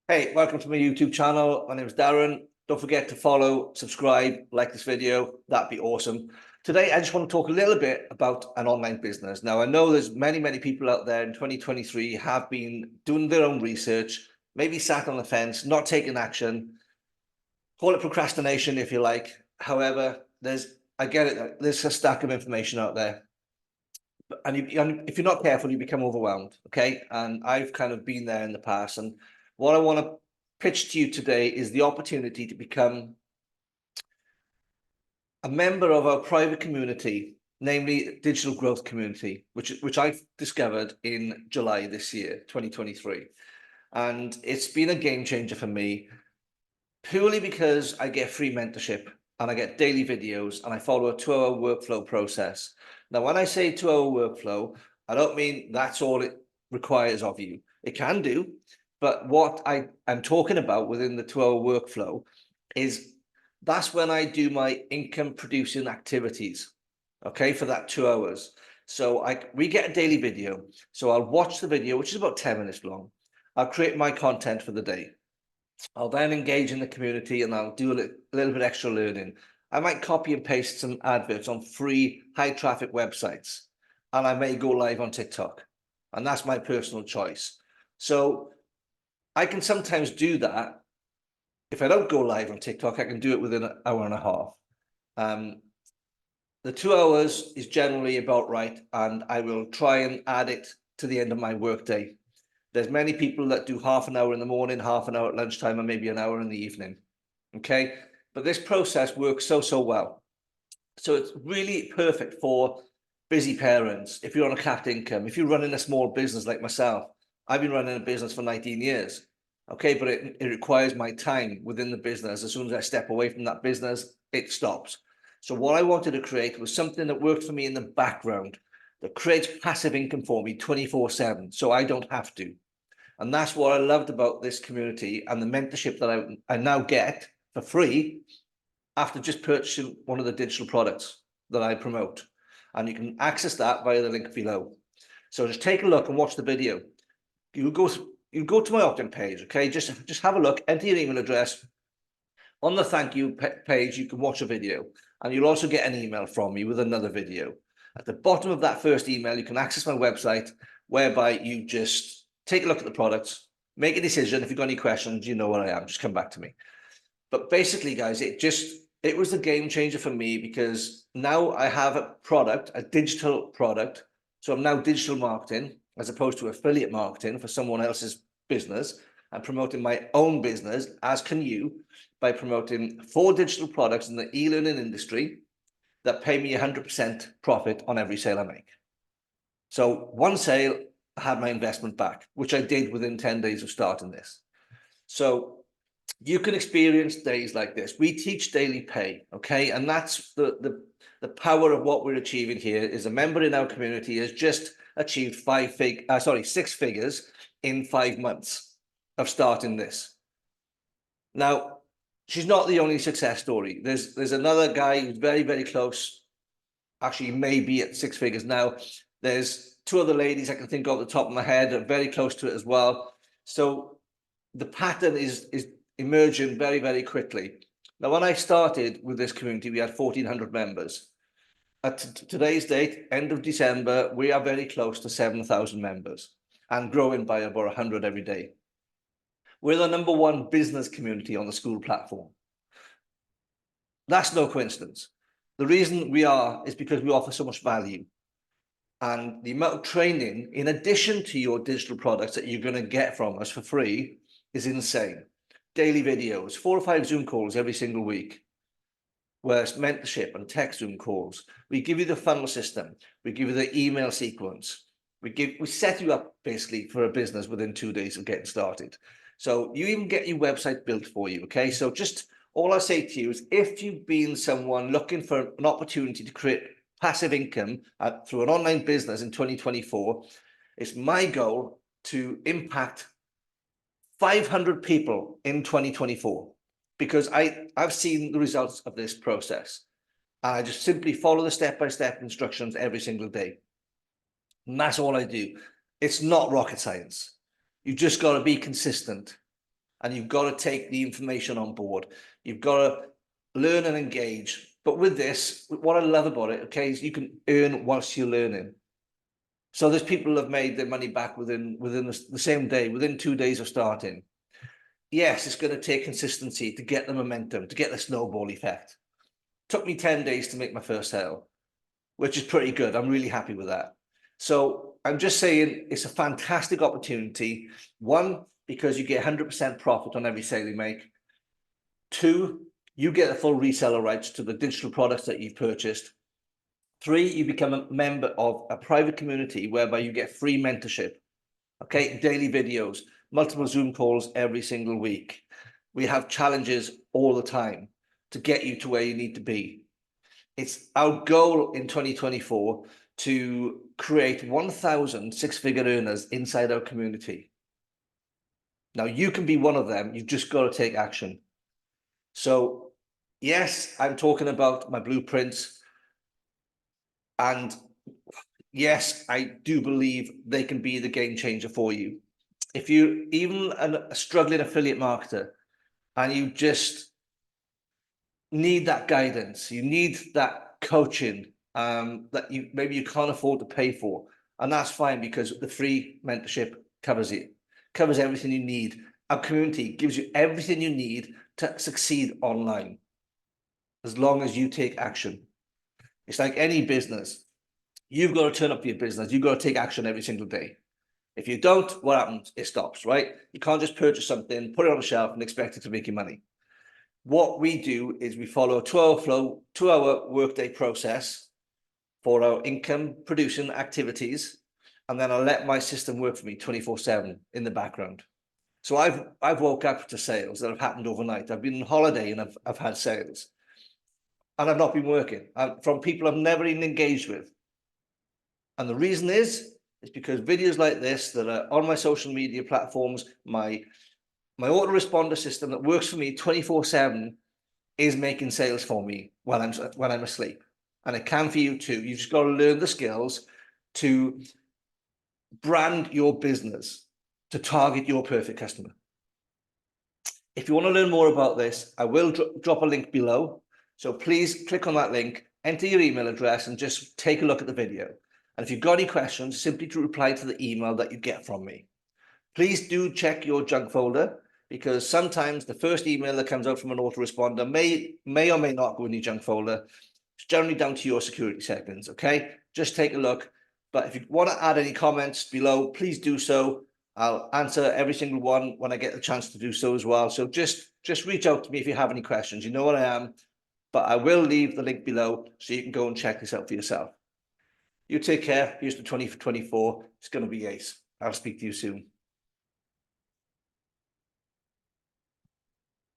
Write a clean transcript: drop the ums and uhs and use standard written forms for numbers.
Hey, welcome to my YouTube channel. My name is Darren. Don't forget to follow, subscribe, like this video. That'd be awesome. Today, I just want to talk a little bit about an online business. Now, I know there's many people out there in 2023 have been doing their own research, maybe sat on the fence, not taking action. Call it procrastination if you like. However, I get it, there's a stack of information out there. And if you're not careful, you become overwhelmed, okay? And I've kind of been there in the past. And what I want to pitch to you today is the opportunity to become a member of our private community, namely digital growth community, which I've discovered in July this year, 2023. And it's been a game changer for me, purely because I get free mentorship and I get daily videos and I follow a 2-hour workflow process. Now, when I say 2-hour workflow, I don't mean that's all it requires of you. It can do, but what I'm talking about within the 2-hour workflow is that's when I do my income producing activities, okay, for that 2 hours. So we get a daily video. So I'll watch the video, which is about 10 minutes long. I'll create my content for the day. I'll then engage in the community and I'll do a little bit extra learning. I might copy and paste some adverts on free high traffic websites, and I may go live on TikTok, and that's my personal choice. So I can sometimes do that. If I don't go live on TikTok, I can do it within an hour and a half. The 2 hours is generally about right, and I will try and add it to the end of my workday. There's many people that do half an hour in the morning, half an hour at lunchtime, and maybe an hour in the evening. Okay. But this process works so well. So it's really perfect for busy parents. If you're on a capped income, if you're running a small business like myself, I've been running a business for 19 years. Okay. But it requires my time within the business. As soon as I step away from that business, it stops. So what I wanted to create was something that worked for me in the background, that creates passive income for me 24/7. So I don't have to. And that's what I loved about this community and the mentorship that I now get for free after just purchasing one of the digital products that I promote. And you can access that via the link below. So just take a look and watch the video. You go to my opt-in page, okay? Just have a look, enter your email address. On the thank you page, you can watch a video, and you'll also get an email from me with another video. At the bottom of that first email, you can access my website, whereby you just take a look at the products, make a decision. If you've got any questions, you know where I am, just come back to me. But basically, guys, it was a game changer for me, because now I have a product, a digital product. So I'm now digital marketing as opposed to affiliate marketing for someone else's business. I'm promoting my own business, as can you, by promoting 4 digital products in the e-learning industry that pay me 100% profit on every sale I make. So one sale, I had my investment back, which I did within 10 days of starting this. So you can experience days like this. We teach daily pay, okay? And that's the power of what we're achieving here. Is a member in our community has just achieved 6 figures in 5 months of starting this. Now, she's not the only success story. There's another guy who's very close, actually maybe at 6 figures now. There's 2 other ladies I can think of at the top of my head are very close to it as well. So the pattern is emerging very quickly. Now, when I started with this community, we had 1,400 members. At today's date, end of December, we are very close to 7,000 members and growing by about 100 every day. We're the #1 business community on the school platform. That's no coincidence. The reason we are is because we offer so much value. And the amount of training, in addition to your digital products, that you're going to get from us for free is insane. Daily videos, 4 or 5 Zoom calls every single week, whereas mentorship and tech Zoom calls. We give you the funnel system. We give you the email sequence. We set you up basically for a business within 2 days of getting started. So you even get your website built for you, okay? So just all I say to you is, if you've been someone looking for an opportunity to create passive income through an online business in 2024, it's my goal to impact 500 people in 2024, because I've seen the results of this process. I just simply follow the step-by-step instructions every single day. And that's all I do. It's not rocket science. You just got to be consistent. and you've got to take the information on board. You've got to learn and engage. But with this, what I love about it, okay, is you can earn whilst you're learning. So there's people who have made their money back within the same day, within 2 days of starting. Yes, it's going to take consistency to get the momentum, to get the snowball effect. Took me 10 days to make my first sale, which is pretty good. I'm really happy with that. So I'm just saying it's a fantastic opportunity. One, because you get 100% profit on every sale you make. Two, you get the full reseller rights to the digital products that you've purchased. Three, you become a member of a private community whereby you get free mentorship, okay, daily videos, multiple Zoom calls every single week. We have challenges all the time to get you to where you need to be. It's our goal in 2024 to create 1,000 six-figure earners inside our community. Now, you can be one of them. You've just got to take action. So, yes, I'm talking about my blueprints. And yes, I do believe they can be the game changer for you. If you're even a struggling affiliate marketer and you just need that guidance, you need that coaching that maybe you can't afford to pay for, and that's fine because the free mentorship covers it, covers everything you need. Our community gives you everything you need to succeed online, as long as you take action. It's like any business. You've got to turn up for your business. You've got to take action every single day. If you don't, what happens? It stops, right? You can't just purchase something, put it on a shelf and expect it to make you money. What we do is we follow a 2-hour flow, 2-hour workday process for our income producing activities. And then I let my system work for me 24/7 in the background. So I've woke up to sales that have happened overnight. I've been on holiday and I've had sales. And I've not been working from people I've never even engaged with. And the reason is because videos like this that are on my social media platforms, my autoresponder system that works for me 24/7 is making sales for me when I'm asleep. And it can for you too. You've just got to learn the skills to brand your business, to target your perfect customer. If you want to learn more about this, I will drop a link below. So please click on that link, enter your email address, and just take a look at the video. And if you've got any questions, simply to reply to the email that you get from me. Please do check your junk folder, because sometimes the first email that comes out from an autoresponder may or may not go in your junk folder. It's generally down to your security settings, okay? Just take a look. But if you want to add any comments below, please do so. I'll answer every single one when I get the chance to do so as well. So just reach out to me if you have any questions. You know what I am, but I will leave the link below so you can go and check this out for yourself. You take care. Here's the 20 for 24. It's going to be ace. I'll speak to you soon.